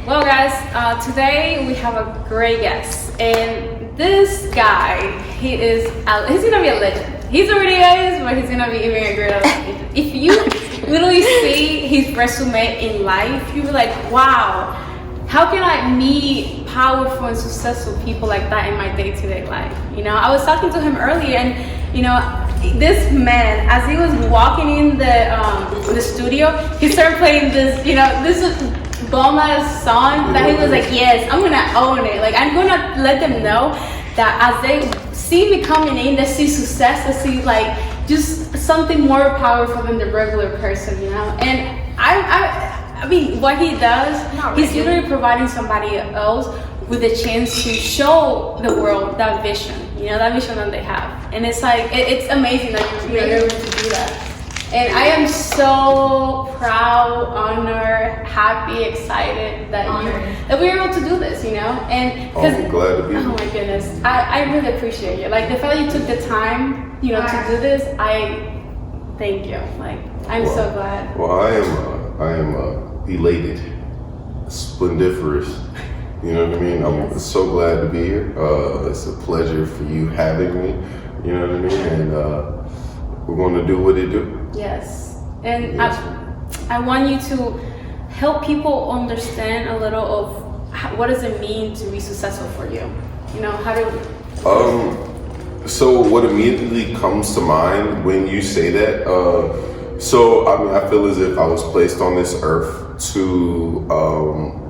Well, guys, today we have a great guest, and this guy, he's gonna be a legend. He's already is, but he's gonna be even a greater legend. If you literally see his resume in life, you'll be like, wow, how can I meet powerful and successful people like that in my day-to-day life? You know, I was talking to him earlier, and you know, this man, as he was walking in the studio, he started playing this, you know, this Boma's song that he was like, yes, I'm gonna own it. Like, I'm gonna let them know that as they see me coming in, they see success, they see like just something more powerful than the regular person, you know. And I mean, what he does, he's literally providing somebody else with a chance to show the world that vision, you know, that vision that they have. And it's like, it's amazing that you're able to do that. And I am so proud, honored, happy, excited that we're able to do this, you know. And I'm glad to be here. Oh my goodness, I really appreciate you. Like the fact that you took the time, you know, to do this, I thank you. Like I'm so glad. Well, I am elated, splendiferous. You know what I mean? I'm so glad to be here. It's a pleasure for you having me. You know what I mean? And we're going to do what it do. Yes. And I want you to help people understand a little of what does it mean to be successful for you. You know, how do so what immediately comes to mind when you say that, so I mean, I feel as if I was placed on this earth to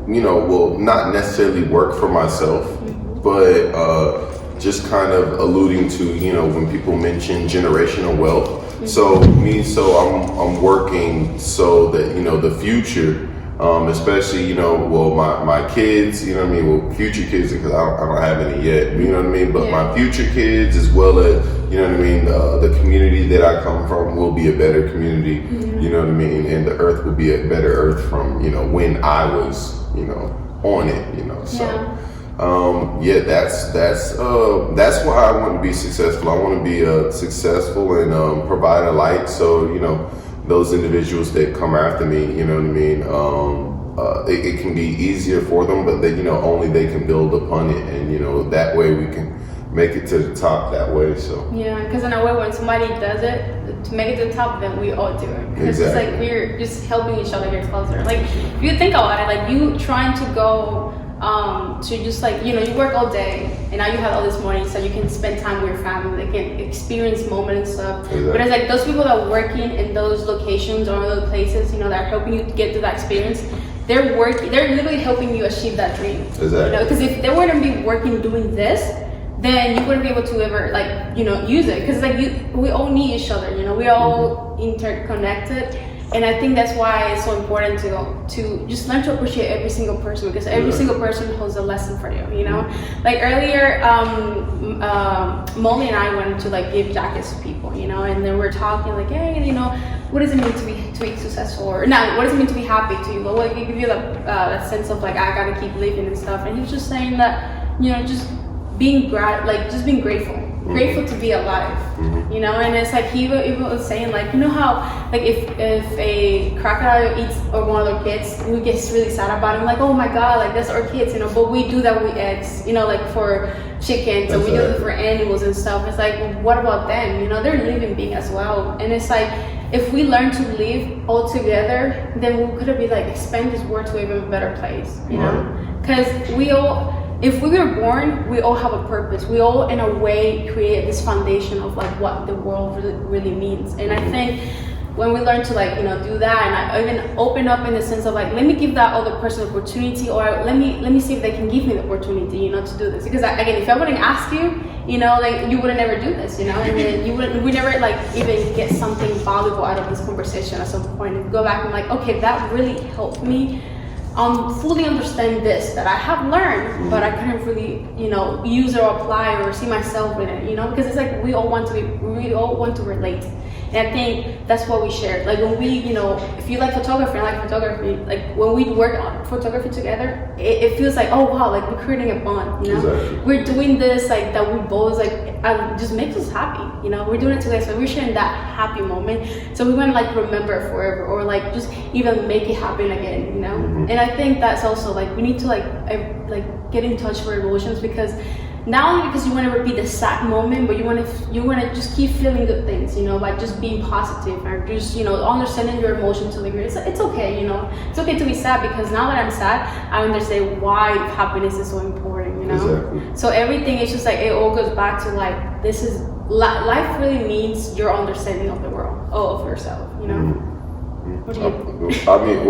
you know, well, not necessarily work for myself, but just kind of alluding to, you know, when people mention generational wealth. So I'm working so that, you know, the future, especially, you know, well, my kids, you know what I mean, well, future kids, because I don't have any yet, you know what I mean, but my future kids, as well as, you know what I mean, the community that I come from will be a better community, you know what I mean, and the earth will be a better earth from, you know, when I was, you know, on it, you know, so. That's why I want to be successful. I want to be successful and provide a light. So, you know, those individuals that come after me, you know what I mean? It can be easier for them, but they, you know, only they can build upon it, and you know, that way we can make it to the top that way. So yeah, because in a way, when somebody does it to make it to the top, then we all do it. Because it's like we're just helping each other get closer. Like if you think about it, like you trying to go to just like, you know, you work all day and now you have all this money so you can spend time with your family, they can experience moments and stuff. But it's like those people that are working in those locations or those places, you know, that are helping you get to that experience, they're literally helping you achieve that dream. You know, because if they wouldn't be working doing this, then you wouldn't be able to ever, like, you know, use it. Because like we all need each other, you know, we're all interconnected. And I think that's why it's so important to just learn to appreciate every single person, because every single person holds a lesson for you, you know? Like earlier, Molly and I went to like give jackets to people, you know, and then we're talking like, hey, you know, what does it mean to be successful? Or no, what does it mean to be happy to you? Well, like, it give you that sense of like, I gotta keep living and stuff. And he was just saying that, you know, just being grateful. Grateful to be alive, you know. And it's like he was saying, like, you know how like if a crocodile eats or one of their kids, we get really sad about it, like, oh my god, like that's our kids, you know. But we do that with eggs, you know, like for chickens, and we do it for animals and stuff. It's like, well, what about them? You know, they're living beings as well. And it's like, if we learn to live all together, then we could be like expand this world to even a better place, you know. Because if we were born, we all have a purpose. We all, in a way, create this foundation of like what the world really means. And I think when we learn to like, you know, do that, and I even open up in the sense of like, let me give that other person opportunity, or let me see if they can give me the opportunity, you know, to do this. Because again, if I wouldn't ask you, you know, like you wouldn't ever do this, you know, and then we never like even get something valuable out of this conversation at some point, and go back and like, okay, that really helped me fully understand this that I have learned, but I couldn't really, you know, use or apply or see myself in it, you know, because it's like we all want to relate. And I think that's what we share. Like when we, you know, if you like photography, I like photography, like when we work on photography together, it feels like, oh wow, like we're creating a bond, you know? Exactly. We're doing this, like that we both, like, just makes us happy, you know? We're doing it together, so we're sharing that happy moment. So we want to like remember it forever, or like just even make it happen again, you know? Mm-hmm. And I think that's also like, we need to like get in touch with our emotions, because not only because you want to repeat the sad moment, but you want to just keep feeling good things, you know, by just being positive, or just, you know, understanding your emotions to the degree. It's okay, you know, it's okay to be sad, because now that I'm sad, I understand why happiness is so important, you know. Exactly. So everything is just like, it all goes back to like, this is life really needs your understanding of the world, of yourself, you know. Mm-hmm. What do you think?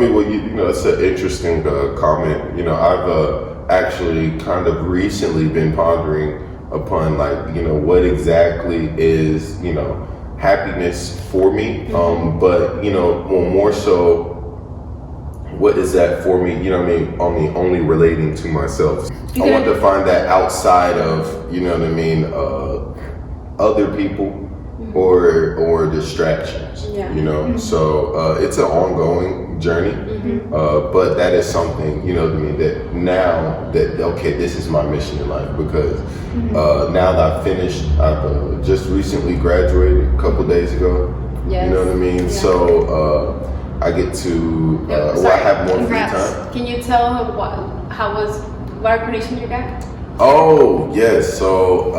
Well, you know, it's an interesting comment. You know, I've actually kind of recently been pondering upon, like, you know, what exactly is, you know, happiness for me. Mm-hmm. But, you know, more so, what is that for me? You know what I mean? Only relating to myself. I want to find that outside of, you know what I mean, other people. Or distractions, yeah. You know. So it's an ongoing journey, but that is something, you know, to me, that now that, okay, this is my mission in life, because now that I've finished, I've just recently graduated a couple days ago. Yes. You know what I mean? Yeah. So I get to I have more free time. Can you tell what accreditation you got? Oh yes, so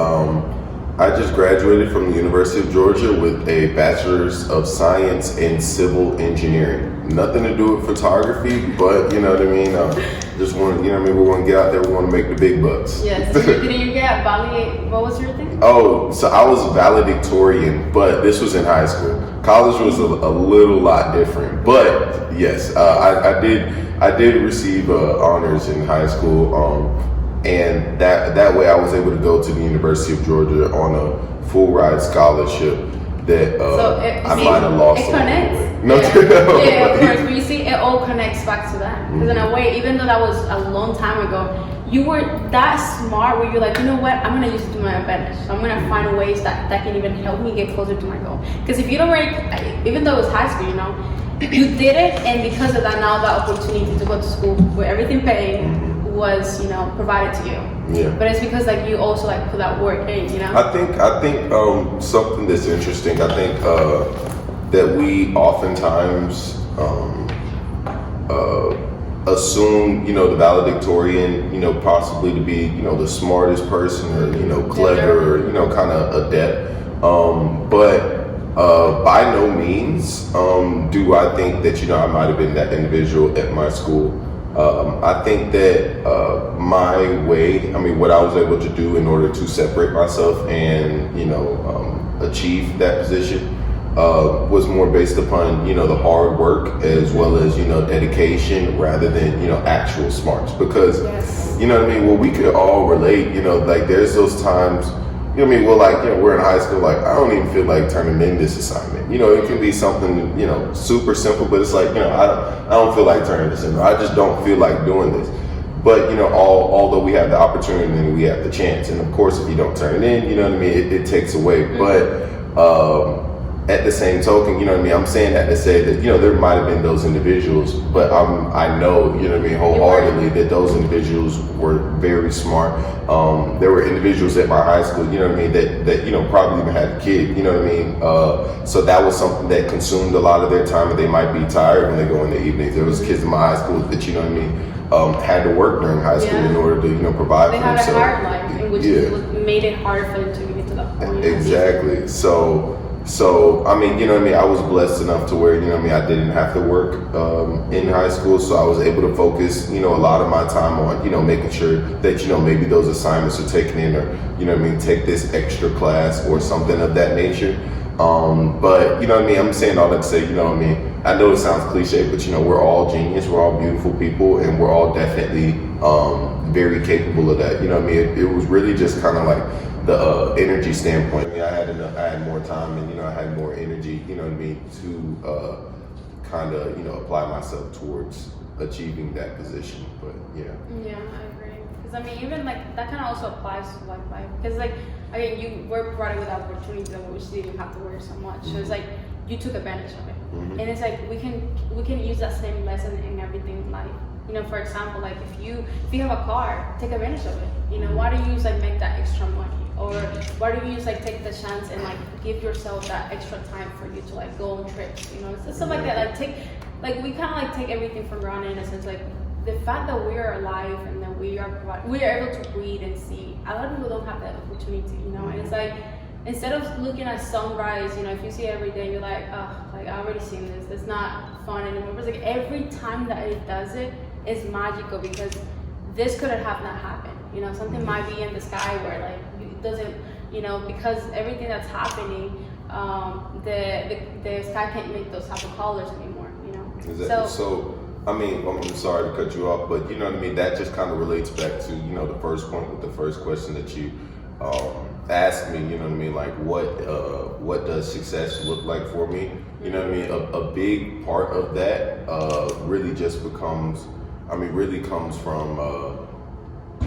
I just graduated from the University of Georgia with a Bachelor's of Science in Civil Engineering. Nothing to do with photography, but you know what I mean? Just want to, you know what I mean? We want to get out there, we want to make the big bucks. Yes. Did you get what was your thing? Oh, so I was valedictorian, but this was in high school. College was a little lot different, but yes, I did receive honors in high school. And that way I was able to go to the University of Georgia on a full ride scholarship that I might have lost. It connects. No, yeah, of course. But you see, it all connects back to that. Because in a way, even though that was a long time ago, you were that smart where you're like, you know what, I'm gonna use it to my advantage. So I'm gonna find ways that can even help me get closer to my goal. Because if you don't even though it was high school, you know, you did it, and because of that, now the opportunity to go to school with everything paid was, you know, provided to you. Yeah. But it's because like you also like put that work in, you know. I think something that's interesting. I think that we oftentimes assume, you know, the valedictorian, you know, possibly to be, you know, the smartest person, or, you know, clever, or, you know, kind of adept. But by no means do I think that, you know, I might have been that individual at my school. I think that my way, I mean, what I was able to do in order to separate myself and, you know, achieve that position was more based upon, you know, the hard work, as well as, you know, dedication, rather than, you know, actual smarts. Because, yes. You know what I mean? Well, we could all relate, you know, like there's those times, you know what I mean? Well, like, you know, we're in high school, like, I don't even feel like turning in this assignment. You know, it can be something, you know, super simple, but it's like, you know, I don't feel like turning this in. I just don't feel like doing this. But, you know, although we have the opportunity and we have the chance, and of course, if you don't turn it in, you know what I mean, it takes away. But at the same token, you know what I mean, I'm saying that to say that, you know, there might have been those individuals, but I know, you know what I mean, wholeheartedly that those individuals were very smart. There were individuals at my high school, you know what I mean, that you know, probably even had a kid, you know what I mean? So that was something that consumed a lot of their time, and they might be tired when they go in the evenings. There was kids in my high school that, you know what I mean, had to work during high school in order to, you know, provide for themselves. They had a hard life, in which made it hard for them to get to that point. Exactly. So, I mean, you know what I mean, I was blessed enough to where, you know what I mean, I didn't have to work in high school, so I was able to focus, you know, a lot of my time on, you know, making sure that, you know, maybe those assignments are taken in, or, you know what I mean, take this extra class or something of that nature. But, you know what I mean, I'm saying all that to say, you know what I mean, I know it sounds cliche, but, you know, we're all genius, we're all beautiful people, and we're all definitely very capable of that. You know what I mean, it was really just kind of like the energy standpoint. I mean, I had more time, and, you know, I had more energy, you know what I mean, to kind of, you know, apply myself towards achieving that position. But yeah, I agree. Because I mean, even like that kind of also applies to like life. Because like again, you were provided with opportunities that we didn't have to worry so much. So it's like you took advantage of it, and it's like we can use that same lesson in everything in life. You know, for example, like if you have a car, take advantage of it. You know, why do you like make that extra money? Or why do you like take the chance and like give yourself that extra time for you to like go on trips? You know, it's stuff like that. Like we kind of like take everything for granted in a sense. Like the fact that we are alive and that we are able to breathe and see. A lot of people don't have that opportunity. You know, and it's like instead of looking at sunrise, you know, if you see it every day, you're like, oh, like I already seen this. It's not fun anymore. But it's like every time that it does it, it's magical because this could have not happened. You know, something might be in the sky where like it doesn't, you know, because everything that's happening, the sky can't make those type of colors anymore. You know. Exactly. So I mean, I'm sorry to cut you off, but you know what I mean. That just kind of relates back to the first point with the first question that you asked me. You know what I mean? Like what does success look like for me? You know what I mean? A big part of that really just really comes from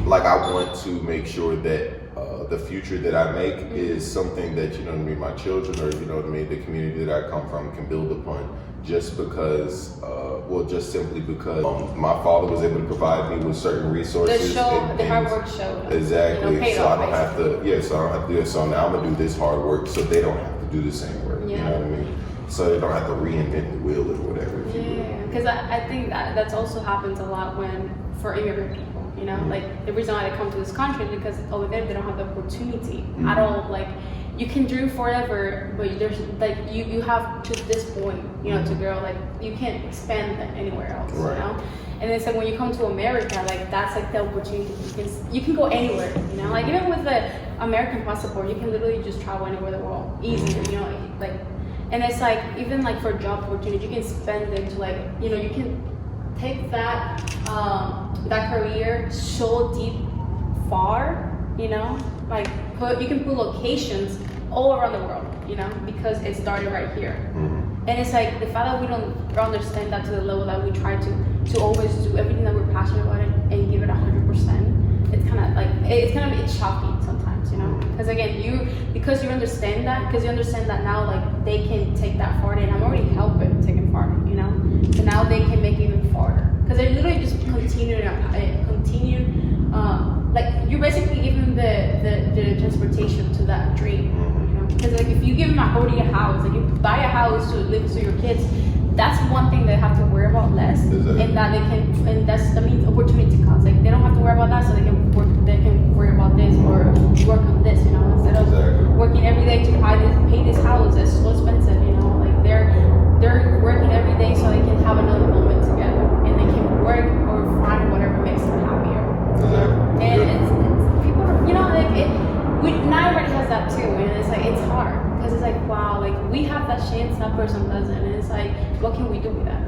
like I want to make sure that the future that I make is something that my children or the community that I come from can build upon. Just because, just simply because my father was able to provide me with certain resources. The hard work showed. Exactly. So I don't have to. Yeah, So I don't have to do it. So now I'm gonna do this hard work, so they don't have to do the same work. Yeah. You know what I mean? So they don't have to reinvent the wheel or whatever. Yeah, because I think that's also happens a lot for immigrant people. You know, like the reason why they come to this country is because over there they don't have the opportunity at all. Like you can dream forever, but there's like you have to this point, to grow. Like you can't expand that anywhere else. Right. You know, and it's like when you come to America, like that's like the opportunity. You can go anywhere. You know, like even with the American passport, you can literally just travel anywhere in the world easily. You know, like. And it's like, even like for job opportunity, you can spend it to like, you can take that that career so deep, far, like you can put locations all around the world, because it started right here. And it's like the fact that we don't understand that to the level that we try to always do everything that we're passionate about and give it 100%. It's kind of like, it's shocking sometimes, because again, because you understand that now, like they can take that farther, and I'm already helping take it farther, so now they can make it even farther, because they literally just continue, like you're basically giving the transportation to that dream, because like if you give them already a house, like you buy a house to live to your kids, that's one thing they have to worry about less, and that they can, and that means opportunity comes. Like they don't have to worry about that, so they can worry about this or work on this, instead of working every day to pay this house. It's so expensive, like they're working every day so they can have another moment together, and they can work or find whatever makes them happier. And it's people, not everybody has that too, and it's like it's hard. Because it's like, wow, like we have that chance, that person doesn't, and it's like, what can we do with that?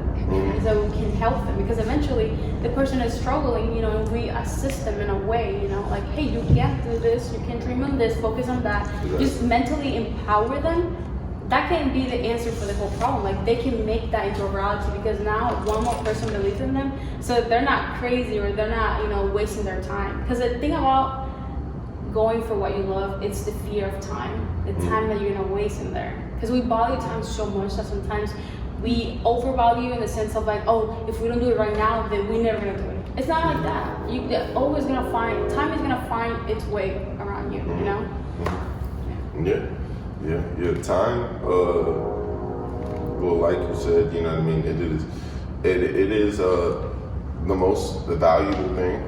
So we can help them, because eventually the person is struggling, and we assist them in a way, like, hey, you can do this, you can dream on this, focus on that, just mentally empower them. That can be the answer for the whole problem. Like they can make that into a reality, because now one more person believes in them, so they're not crazy or they're not, wasting their time. Because the thing about going for what you love, it's the fear of time, the time that you're gonna waste in there. Because we value time so much that sometimes we overvalue in the sense of like, oh, if we don't do it right now, then we're never gonna do it. It's not like that. You're always gonna time is gonna find its way around you, Yeah. Time. Well, like you said, it is the most valuable thing,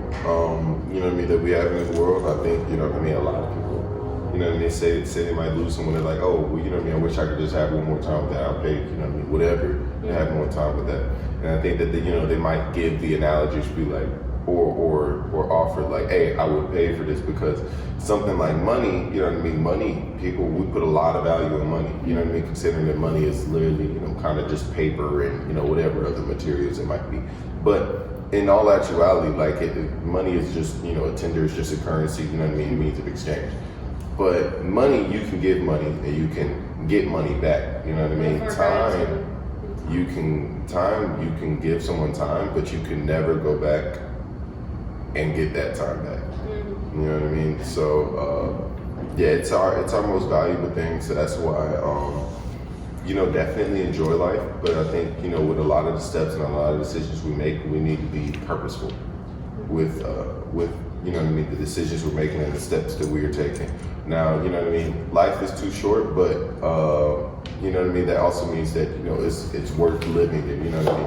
that we have in this world. I think, a lot of people, say they might lose someone. They're like, oh, well, I wish I could just have one more time with that. I'll pay, whatever, to have more time with that. And I think that, they might give the analogies, be like, or offer like, hey, I would pay for this, because something like money, money, people, we put a lot of value in money, considering that money is literally, kind of just paper and, whatever other materials it might be. But in all actuality, like money is just, a tender is just a currency, means of exchange. But money, you can give money and you can get money back, Time, you can give someone time, but you can never go back and get that time back. You know what I mean? So yeah, it's our most valuable thing. So that's why you know, definitely enjoy life. But I think, you know, with a lot of the steps and a lot of the decisions we make, we need to be purposeful with you know what I mean, the decisions we're making and the steps that we are taking. Now, you know what I mean, life is too short, but you know what I mean, that also means that, you know, it's worth living, and you know what I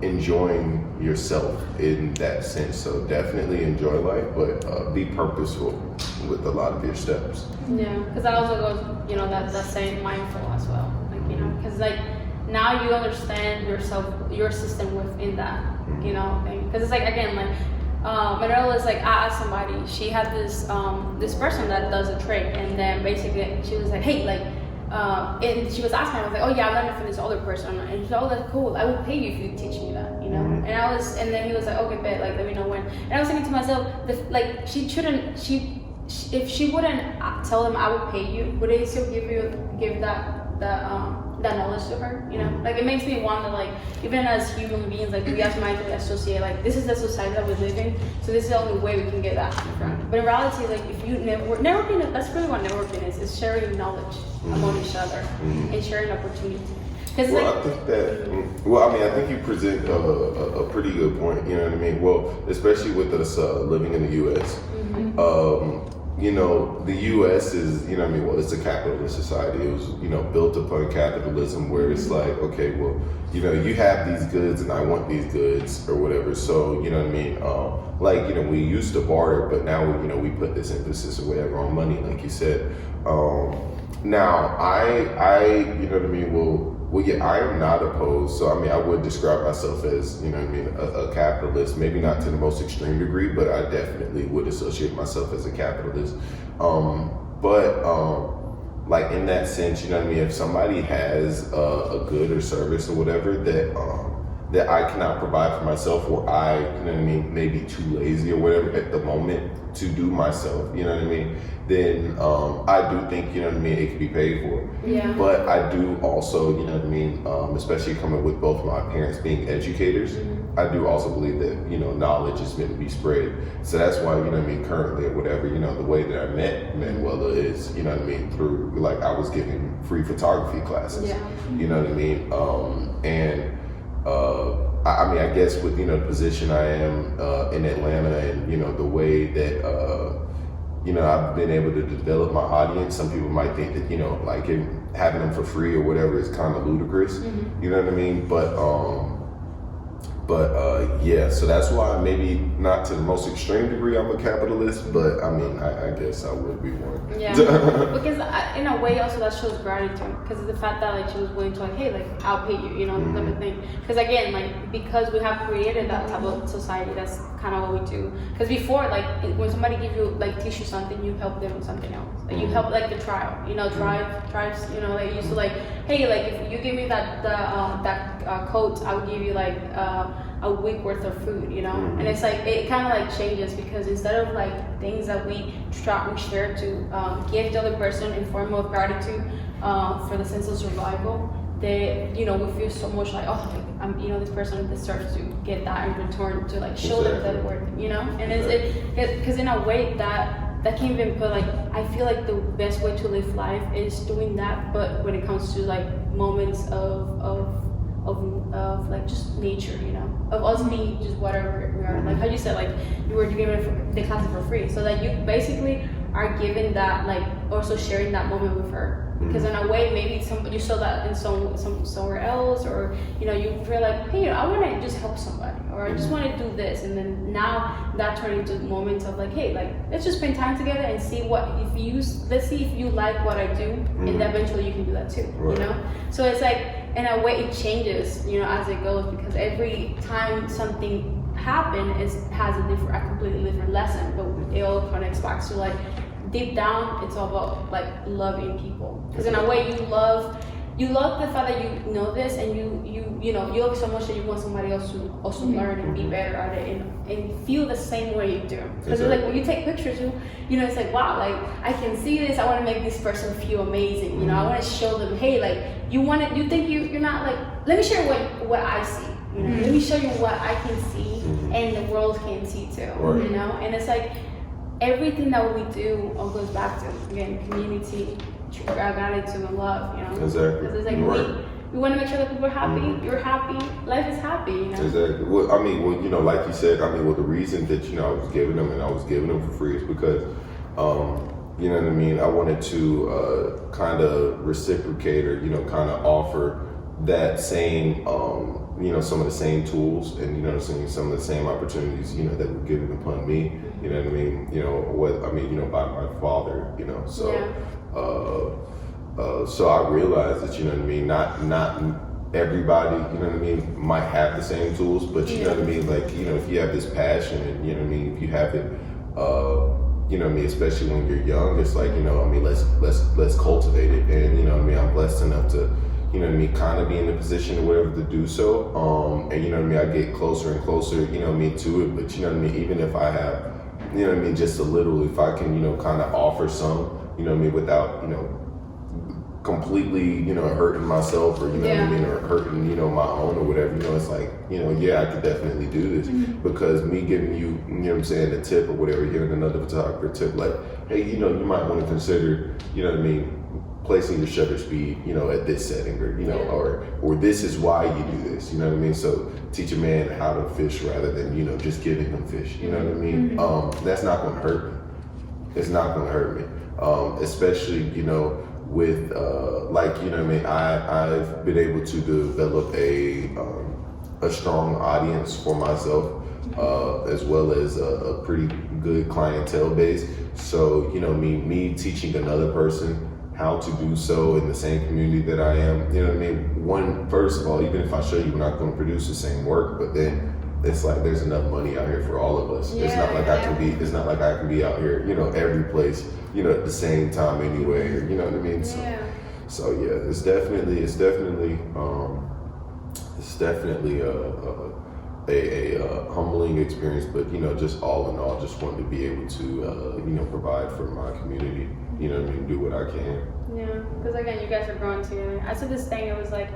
mean, enjoying yourself in that sense. So definitely enjoy life, but be purposeful with a lot of your steps. Yeah, because that also goes, you know, that saying mindful as well. Like, you know, because like now you understand yourself, your system within that, you know, thing. Because it's like, again, like Manuel was like, I asked somebody, she had this this person that does a trick, and then basically she was like, hey, like, and she was asking me, I was like, oh yeah, I learned it from this other person, and she's like, oh, that's cool, I will pay you if you teach me that, you know. And then he was like, okay, bet, like, let me know when. And I was thinking to myself, like, if she wouldn't tell them I would pay you, would they still give that knowledge to her, you know? Like, it makes me wonder, like, even as human beings, like, we automatically associate, like, this is the society that we live in, so this is the only way we can get that from. But in reality, like, if you networking, that's really what networking is sharing knowledge among each other and sharing opportunity. Well, I think that, well, I mean, I think you present a pretty good point, you know what I mean? Well, especially with us living in the U.S., you know, the U.S. is, you know what I mean, well, it's a capitalist society. It was, you know, built upon capitalism, where it's like, okay, well, you know, you have these goods and I want these goods or whatever. So, you know what I mean? Like, you know, we used to barter, but now, you know, we put this emphasis or whatever on money, like you said. Now, I, you know what I mean, well, yeah, I am not opposed. So, I mean, I would describe myself as, you know what I mean, a capitalist, maybe not to the most extreme degree, but I definitely would associate myself as a capitalist. Like, in that sense, you know what I mean, if somebody has a good or service or whatever that I cannot provide for myself, or I, you know what I mean, maybe too lazy or whatever at the moment to do myself, you know what I mean, then I do think, you know what I mean, it can be paid for. Yeah. But I do also, you know what I mean, especially coming with both my parents being educators, I do also believe that, you know, knowledge is meant to be spread. So that's why, you know what I mean, currently or whatever, you know, the way that I met Manuela is, you know what I mean, through, like, I was giving free photography classes, you know what I mean, I mean, I guess with, you know, the position I am in Atlanta, and, you know, the way that, you know, I've been able to develop my audience. Some people might think that, you know, like, having them for free or whatever is kind of ludicrous, you know what I mean? But yeah, so that's why maybe not to the most extreme degree I'm a capitalist, but I mean, I guess I would be one. Yeah, because in a way also that shows gratitude, because of the fact that, like, she was willing to, like, hey, like, I'll pay you, you know, type of thing. Because again, like, because we have created that type of society, that's kind of what we do. Because before, like, when somebody gives you, like, teach you something, you help them with something else. Like, you help, like, the tribe, you know, tribes, you know, they used to, like, hey, like, if you give me that coat, I will give you, like, a week worth of food, you know. And it's like, it kind of like changes, because instead of, like, things that we share to give the other person in form of gratitude for the sense of survival, they, you know, we feel so much like, oh, like, you know, this person deserves to get that in return, to, like, show them that work, you know. And it's because in a way that can even put, like, I feel like the best way to live life is doing that, but when it comes to, like, moments of like, just nature, you know, of us being just whatever we are. Like how you said, like, you were giving the classes for free, so that you basically are giving that, like, also sharing that moment with her. Because in a way, maybe you saw that in somewhere else, or, you know, you feel like, hey, I want to just help somebody, or I just want to do this, and then now that turned into moments of, like, hey, like, let's just spend time together and see let's see if you like what I do, and eventually you can do that too, you know. So it's like, in a way, it changes, you know, as it goes, because every time something happens, it has a completely different lesson, but it all connects back to, like, deep down, it's all about, like, loving people. Because in a way, you love the fact that you know this, and you know, you love so much that you want somebody else to also learn and be better at it, and feel the same way you do. Because it's like, when you take pictures, you know, it's like, wow, like, I can see this, I want to make this person feel amazing, you know, I want to show them, hey, like, you think you're not, like, let me share what I see. You know, let me show you what I can see and the world can see too. You know, and it's like everything that we do all goes back to, again, community, gratitude, and love. You know, exactly. It's like we want to make sure that people are happy. You're happy. Life is happy. You know. Exactly. Well, I mean, well, you know, like you said, I mean, well, the reason that I was giving them for free is because, you know what I mean. I wanted to kind of reciprocate or kind of offer that same, you know, some of the same tools and some of the same opportunities that were given upon me. You know what I mean. By my father. You know, so. Yeah. So I realized that, you know what I mean, not everybody, you know what I mean, might have the same tools, but you know what I mean, like, if you have this passion and, you know what I mean, if you have it, you know what I mean, especially when you're young, it's like, let's cultivate it. And, you know what I mean, I'm blessed enough to, you know what I mean, kind of be in the position or whatever to do so. And, you know what I mean, I get closer and closer, you know what I mean, to it. But, you know what I mean, even if I have, you know what I mean, just a little, if I can, kind of offer some, you know what I mean, without, completely, hurting myself or, what I mean, or hurting, my own or whatever, it's like, I could definitely do this because me giving you, what I'm saying, a tip or whatever, giving another photographer a tip, like, hey, you might want to consider, you know what I mean, placing your shutter speed, at this setting or, or this is why you do this, you know what I mean? So teach a man how to fish rather than, just giving him fish, you know what I mean? That's not going to hurt me. It's not going to hurt me, especially, with like, you know what I mean, I've been able to develop a strong audience for myself, as well as a pretty good clientele base. So, me teaching another person how to do so in the same community that I am, you know what I mean? First of all, even if I show you, we're not going to produce the same work, but then it's like there's enough money out here for all of us. It's not like I can be out here, every place, at the same time anyway, or, you know what I mean? So yeah, it's definitely a humbling experience, but just all in all, just wanted to be able to provide for my community, you know what I mean, do what I can. Yeah, because again, you guys are growing together. I said this thing, it was like,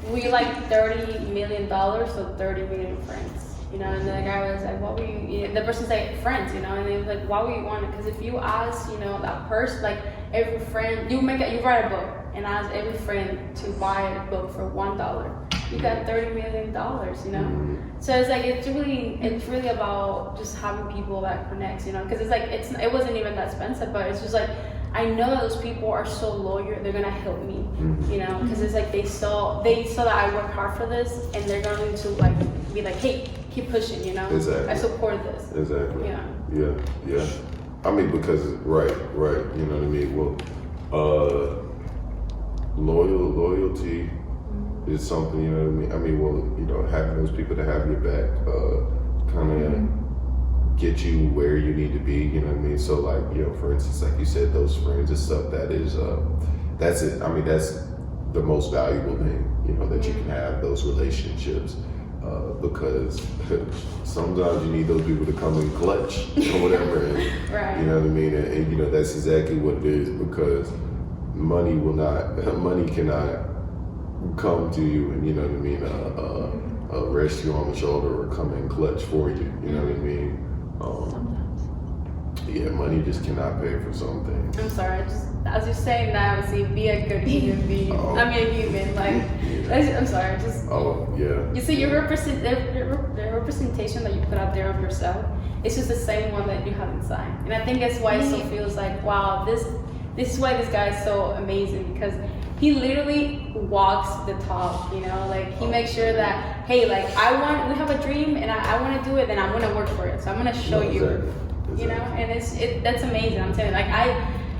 we like $30 million, so 30 million friends. And the guy was like, what were you, the person said friends, and he was like, why would you want it? Because if you ask, that person, like every friend, you write a book and ask every friend to buy a book for $1, you got $30 million, So it's like, it's really about just having people that connects, because it's like, it wasn't even that expensive, but it's just like, I know that those people are so loyal, they're gonna help me, because it's like they saw that I work hard for this, and they're going to like be like, hey, keep pushing, Exactly. I support this. Exactly. Yeah. I mean, because right, you know what I mean. Well, loyalty is something, you know what I mean. I mean, having those people to have your back, kind of. Get you where you need to be, you know what I mean? So like, for instance, like you said, those friends and stuff, that is, that's it. I mean, that's the most valuable thing, that you can have, those relationships, because sometimes you need those people to come in clutch or whatever, and, right. You know what I mean? And that's exactly what it is, because money cannot come to you and, you know what I mean, rest you on the shoulder or come in clutch for you, you know what I mean? Yeah, money just cannot pay for something. I'm sorry, as you're saying that, I would say be a good human being. I mean, a human, I'm sorry, just. Oh, yeah. You see, the representation that you put out there of yourself, it's just the same one that you have inside. And I think that's why it still feels like, wow, this is why this guy is so amazing, because he literally walks the talk, like he makes sure that, hey, like we have a dream and I want to do it, then I'm going to work for it. So I'm going to show you, and that's amazing. I'm telling you,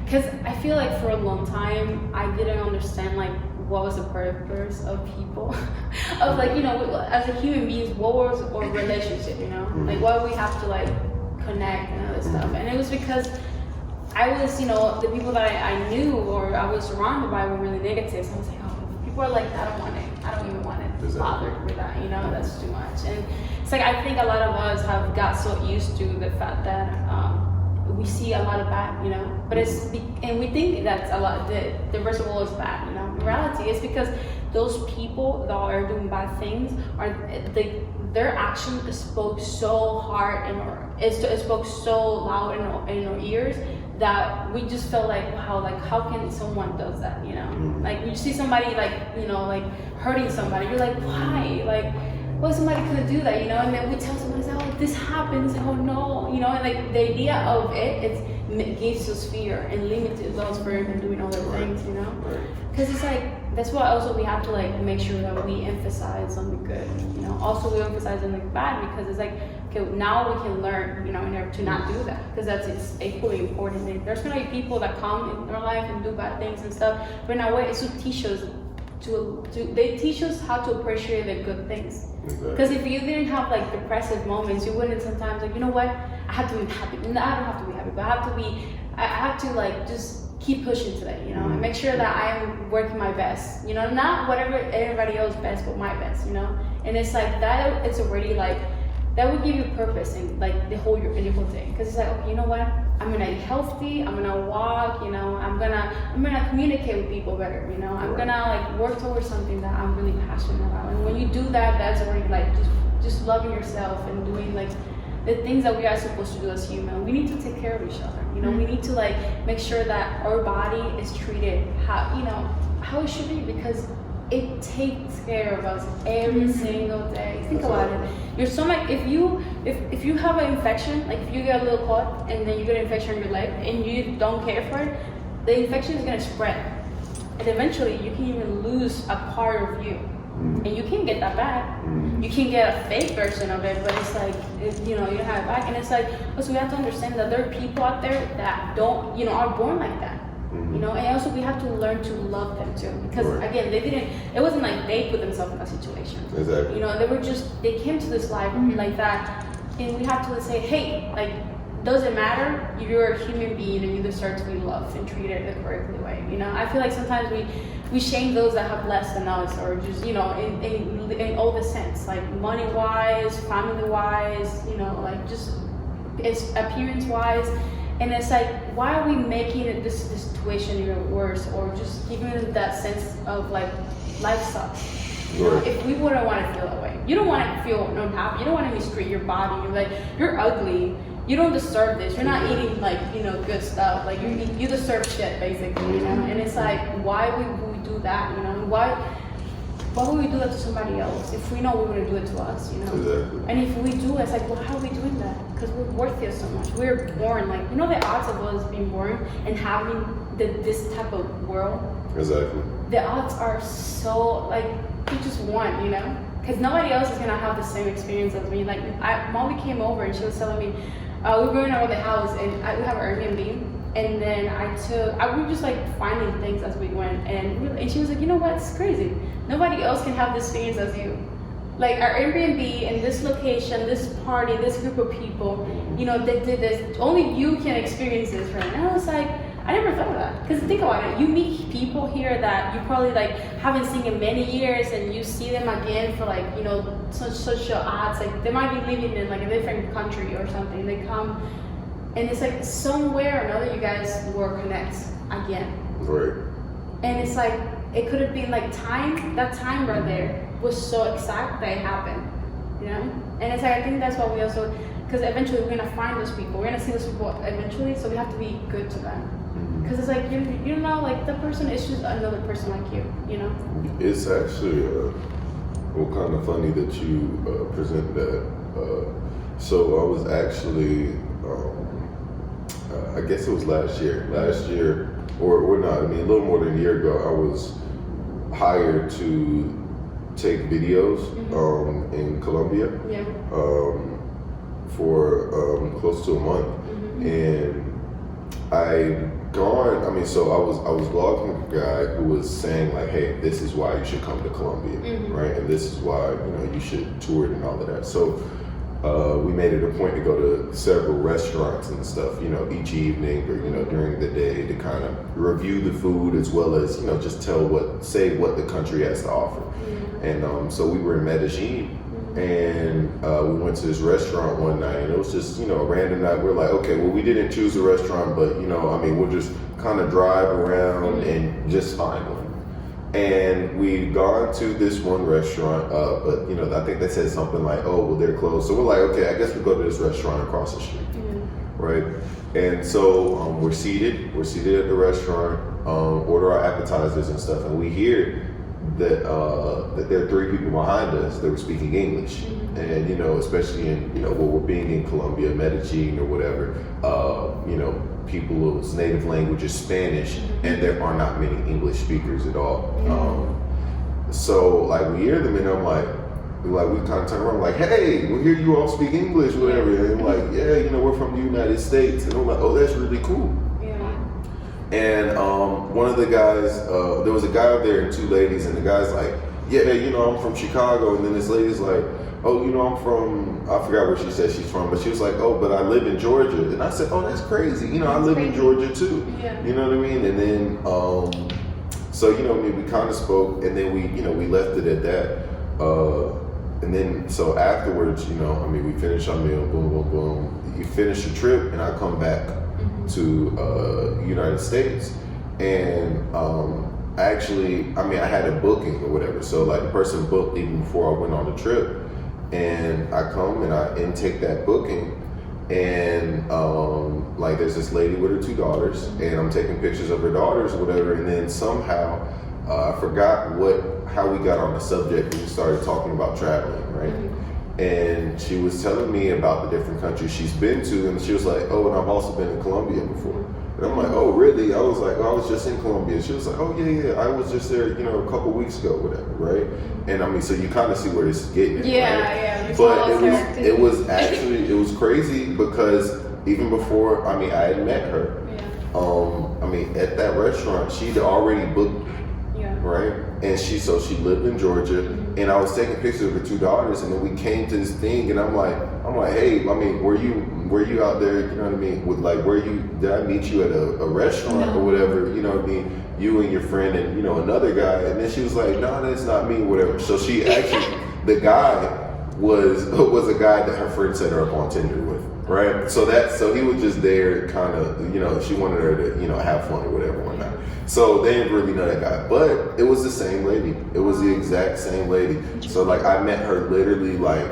because I feel like for a long time, I didn't understand like what was the purpose of people, of like, as a human beings, what was our relationship, like why we have to like connect and other stuff. And it was because I was, the people that I knew or I was surrounded by were really negative. So I was like, oh, people are like, I don't want it. I don't even want it. Bothered with that, that's too much. And it's like, I think a lot of us have got so used to the fact that we see a lot of bad, but and we think that's a lot, the rest of the world is bad, reality. It's because those people that are doing bad things their action spoke so hard and it spoke so loud in our ears that we just felt like, wow, like how can someone does that, you know? Like you see somebody like, you know, like hurting somebody, you're like, why? Like, well, somebody couldn't do that, you know? And then we tell somebody, oh, this happens, oh no, you know? And like the idea of it gives us fear and limits us from even doing other things, you know? Because it's like, that's why also we have to like make sure that we emphasize on the good, you know? Also we emphasize on the bad because it's like, okay, now we can learn, you know, to not do that, because it's equally important. There's gonna be people that come in our life and do bad things and stuff, but in a way, it's to teach us they teach us how to appreciate the good things. Because if you didn't have like depressive moments, you wouldn't sometimes like, you know what, I have to be happy. No, I don't have to be happy, but I have to like just keep pushing today, you know, and make sure that I'm working my best, you know, not whatever everybody else best, but my best, you know. And it's like that, it's already like, that would give you purpose in like the whole thing, because it's like, okay, you know what, I'm gonna eat healthy, I'm gonna walk, you know, I'm gonna communicate with people better, you know, I'm gonna like work towards something that I'm really passionate about. And when you do that, that's already like just loving yourself and doing like the things that we are supposed to do as human. We need to take care of each other, you know. We need to like make sure that our body is treated how, you know, how it should be, because it takes care of us every single day. Think about it. Your stomach, if you have an infection, like if you get a little cut and then you get an infection on your leg and you don't care for it, the infection is gonna spread. And eventually you can even lose a part of you. And you can get that back. You can get a fake version of it, but it's like, you know, you don't have it back. And it's like, so we have to understand that there are people out there that don't, you know, are born like that. You know, and also we have to learn to love them too, because again, it wasn't like they put themselves in that situation. Exactly. You know, they came to this life like that, and we have to say, hey, like, doesn't matter, you're a human being and you deserve to be loved and treated the correctly way. You know, I feel like sometimes we shame those that have less than us, or just, you know, in all the sense, like money wise, family wise, you know, like just appearance wise. And it's like, why are we making it this situation even worse, or just giving them that sense of like life sucks? You know, if we wouldn't want to feel that way, you don't want to feel unhappy. You don't want to mistreat your body. You're like, you're ugly. You don't deserve this. You're not eating like, you know, good stuff. Like you deserve shit basically. You know, and it's like, why would we do that? You know, why would we do that to somebody else if we know we wouldn't do it to us, you know? Exactly. And if we do, it's like, well, how are we doing that? Because we're worth it so much. We're born, like, you know, the odds of us being born and having this type of world. Exactly. The odds are so, like, you just won, you know? Because nobody else is gonna have the same experience as me. Like, Molly came over and she was telling me, we were going around the house and we have an Airbnb. And then we were just like finding things as we went, and she was like, you know what, it's crazy. Nobody else can have this experience as you. Like our Airbnb and this location, this party, this group of people, you know, they did this. Only you can experience this, right? And I was like, I never thought of that. Because think about it, you meet people here that you probably like haven't seen in many years, and you see them again for like, you know, such odds. Like they might be living in like a different country or something. They come. And it's like somewhere or another, you guys will connect again. Right. And it's like, it could have been like time, that time right there was so exact that it happened, you know? And it's like, I think that's why we also, because eventually we're gonna find those people, we're gonna see those people eventually, so we have to be good to them. Because it's like, you know, like the person is just another person like you know? It's actually, well, kind of funny that you present that. So I was actually, I guess it was last year, or not, I mean, a little more than a year ago, I was hired to take videos in Colombia for close to a month. And so I was vlogging a guy who was saying like, hey, this is why you should come to Colombia, right? And this is why, you know, you should tour it and all of that. So we made it a point to go to several restaurants and stuff, you know, each evening or, you know, during the day to kind of review the food as well as, you know, just say what the country has to offer. And so we were in Medellin, and we went to this restaurant one night, and it was just, you know, a random night. We're like, okay, well, we didn't choose a restaurant, but, you know, I mean, we'll just kind of drive around and just find one. And we'd gone to this one restaurant, but you know, I think they said something like, "Oh, well, they're closed." So we're like, "Okay, I guess we go to this restaurant across the street." Right, and so we're seated at the restaurant, order our appetizers and stuff, and we hear that that there are 3 people behind us that were speaking English, and you know, especially in we're being in Colombia, Medellin or whatever, you know, people's native language is Spanish, and there are not many English speakers at all. So like we hear them, and I'm like. We kind of turn around like, hey, we hear you all speak English, whatever. And like, yeah, you know, we're from the United States. And I'm like, oh, that's really cool. Yeah. And one of the guys, there was a guy out there and 2 ladies, and the guy's like, yeah, you know, I'm from Chicago. And then this lady's like, oh, you know, I'm from, I forgot where she said she's from, but she was like, oh, but I live in Georgia. And I said, oh, that's crazy. You know, I live in Georgia too. Yeah. You know what I mean? And then, so, you know, we kind of spoke, and then we left it at that. And then, so afterwards, you know, I mean, we finish our meal, boom, boom, boom. You finish the trip, and I come back to United States, and actually, I mean, I had a booking or whatever. So like, the person booked even before I went on the trip, and I come and I intake that booking, and like, there's this lady with her 2 daughters, and I'm taking pictures of her daughters or whatever, and then somehow I forgot how we got on the subject, and we started talking about traveling, right? And she was telling me about the different countries she's been to, and she was like, oh, and I've also been in Colombia before. And I'm like, oh, really? I was like, oh, I was just in Colombia. She was like, oh, yeah, I was just there, you know, a couple weeks ago, whatever, right? And I mean, so you kind of see where this is getting at, right? But it was actually, it was crazy, because even before, I mean, I had met her. I mean, at that restaurant, she'd already booked, right? And she lived in Georgia, and I was taking pictures of her 2 daughters, and then we came to this thing, and I'm like, hey, I mean, were you out there, you know what I mean, with like, did I meet you at a restaurant or whatever, you know what I mean, you and your friend and, you know, another guy? And then she was like, no, that's not me, whatever. So she actually, the guy was a guy that her friend set her up on Tinder with, right? So he was just there, kind of, you know, she wanted her to, you know, have fun or whatever, whatnot. So they didn't really know that guy, but it was the same lady. It was the exact same lady. So like, I met her literally like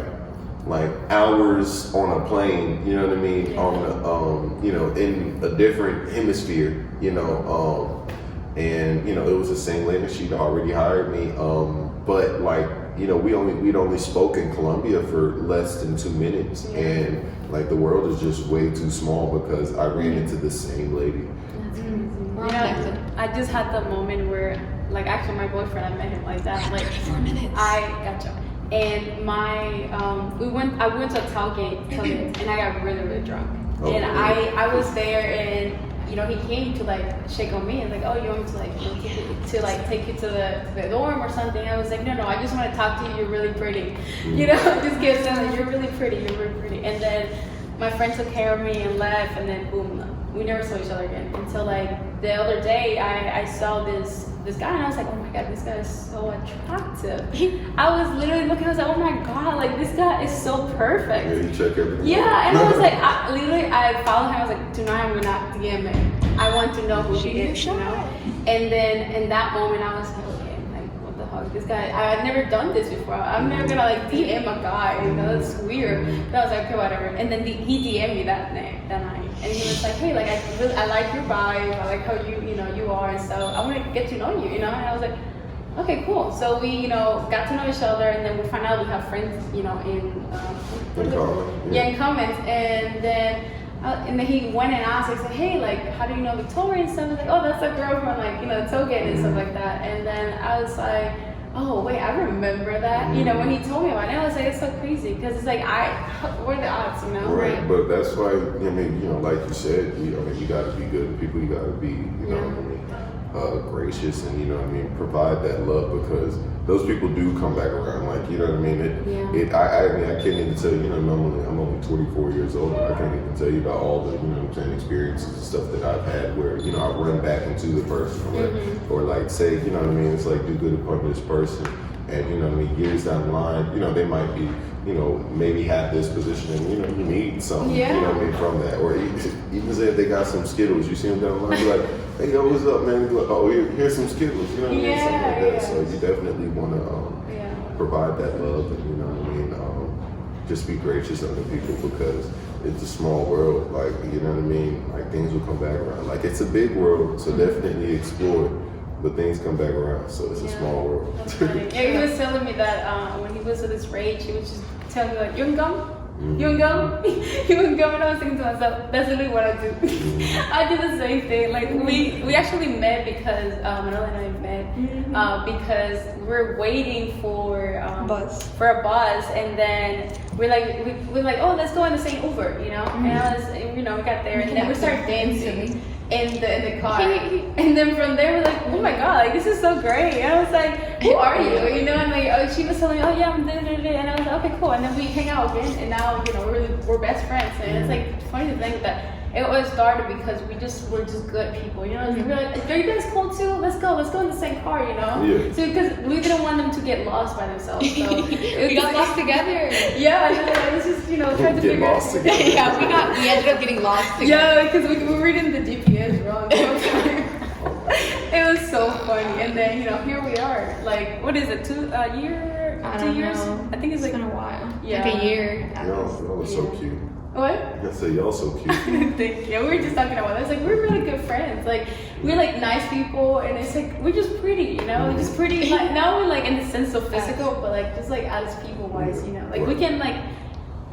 hours on a plane, you know what I mean, on the, you know, in a different hemisphere, you know, and you know, it was the same lady. She'd already hired me, but like, you know, we'd only spoke in Colombia for less than 2 minutes, and like, the world is just way too small because I ran into the same lady. Yeah, I just had the moment where, like, actually my boyfriend, I met him like that. Like, 4 minutes. I gotcha. And I went to a tailgate, and I got really, really drunk. Oh, and I was there, and you know, he came to like shake on me and like, oh, you want me to like, you know, take you to the dorm or something? I was like, no, I just want to talk to you. You're really pretty. You know, just kept saying, you're really pretty. And then my friend took care of me and left, and then boom, we never saw each other again until like the other day. I saw this guy, and I was like, oh my god, this guy is so attractive. I was literally looking, I was like, oh my god, like this guy is so perfect. Yeah, you check everything. Yeah, and I was like, I followed him. I was like, tonight I'm gonna DM him. I want to know who he is, you know. And then in that moment, I was like, okay, like what the fuck, this guy. I've never done this before. I'm never gonna like DM a guy, you know. That's weird. But I was like, okay, whatever. And then he DM'd me that night, and he was like, hey, like I like your vibe. I like how you are and stuff. I want to get to know you, you know. And I was like, okay, cool. So we, got to know each other, and then we found out we have friends, in common. In common. And then he went and asked, he said, hey, like, how do you know Victoria and stuff? I was like, oh, that's a girl from like, tailgate and stuff like that. And then I was like, oh wait, I remember that. When he told me about it, I was like, it's so crazy because it's like what are the odds, Right, but that's why like you said, you got to be good to people. You got to be, gracious and provide that love, because those people do come back around. Like I can't even tell you. I'm only 24 years old. And I can't even tell you about all the experiences and stuff that I've had where I run back into the person or like say it's like do good upon this person, and you know what I mean, years down the line, you know, they might be, you know, maybe have this position and, you know, you need something, you know what I mean, from that. Or even say if they got some Skittles, you see them down the line, you're like, hey, yo, what's up, man? You're like, oh, here's some Skittles, you know what I mean? Something like that. So you definitely want to provide that love and, you know what I mean, just be gracious unto people because it's a small world, like, you know what I mean? Like, things will come back around. Like, it's a big world, so definitely explore it. But things come back around, so it's a small world. That's funny. Yeah, he was telling me that when he was at this rage, he was just telling me like, you can come? You can go? You can go? And I was thinking to myself, that's literally what I do. I do the same thing. Like we actually met because Manila and I met because we're waiting for a bus, and then we're like, oh, let's go on the same Uber, you know. And I was, you know, we got there, and then we started dancing in the car, and then from there we're like, oh my god, like this is so great. And I was like, who are you? You know, and like, oh, she was telling me, oh yeah, I'm da, da, da. And I was like, okay, cool. And then we hang out again, and now, you know, we're best friends. And it's like funny to think that it always started because we're just good people, you know. We're like, are you guys cool too? Let's go in the same car, you know. Yeah. So because we didn't want them to get lost by themselves, so we got lost together. Yeah, I know. It was just, you know, trying to get lost together. Yeah, we ended up getting lost together. Yeah, because we were reading the GPS wrong. It was so funny, and then, you know, here we are. Like, what is it? 2 years? Know. I think it's like been a while. Yeah, like a year. Y'all was so cute. What? I said y'all so cute. Thank you. We were just talking about it. It's like we're really good friends. Like we're like nice people, and it's like we're just pretty, you know, just pretty. Like now we're like in the sense of physical, but like just like as people wise, you know, like we can like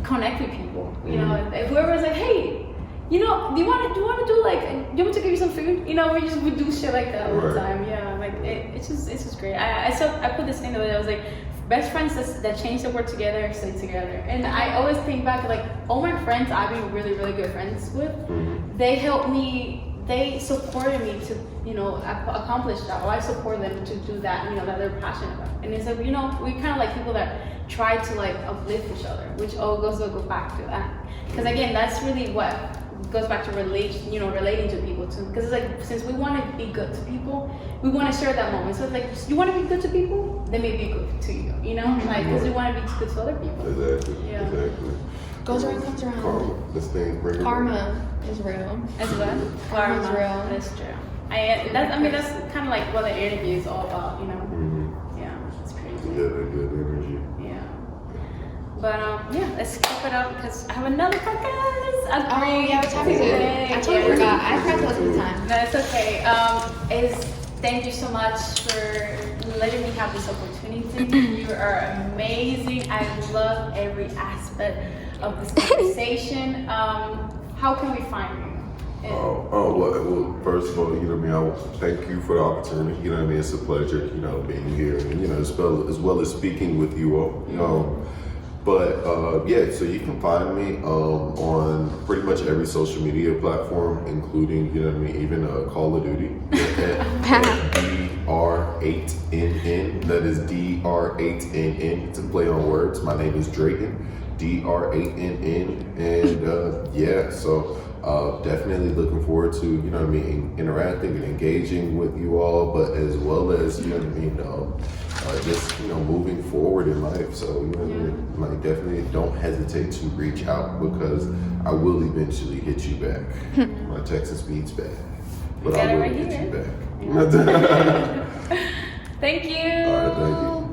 connect with people, you know. And whoever's like, hey, you know, do you want to do like, do you want me to give you some food? You know, we do shit like that all the time. Yeah, like it's just great. I put this thing that I was like, best friends that change the word together, stay together. And I always think back, like, all my friends I've been really, really good friends with, they helped me, they supported me to, you know, accomplish that. Or I support them to do that, you know, that they're passionate about. And it's like, you know, we kind of like people that try to like uplift each other, which all goes back to that. Because again, that's really what goes back to relating to people too. Because it's like, since we want to be good to people, we want to share that moment. So it's like, you want to be good to people, they may be good to you, you know? Like, because we want to be good to other people. Exactly. Yeah. Exactly. Goes around, comes around. Karma. This thing brings Karma is real. As well? Karma is real. That's true. That's kind of like what the energy is all about, you know? Yeah, it's crazy. Yeah, good energy. Yeah. But yeah, let's keep it up because I have another podcast. Oh yeah, what time is it? I totally forgot. I forgot to look at the time. No, it's okay. Thank you so much for letting me have this opportunity. You are amazing. I love every aspect of this conversation. How can we find you? Well, first of all, you know what I mean, I want to thank you for the opportunity. You know what I mean, it's a pleasure, you know, being here and, you know, as well as speaking with you all. But yeah, so you can find me on pretty much every social media platform, including, you know what I mean, even Call of Duty at Dr8nn. That is Dr8nn. It's a play on words. My name is Drayton, Dr8nn, and yeah, so definitely looking forward to, you know what I mean, interacting and engaging with you all, but as well as, you know what I mean, just, you know, moving forward in life. So, you know what I mean, like, definitely don't hesitate to reach out because I will eventually hit you back. My Texas speed's bad, but I will hit you back. Thank you. All right, thank you.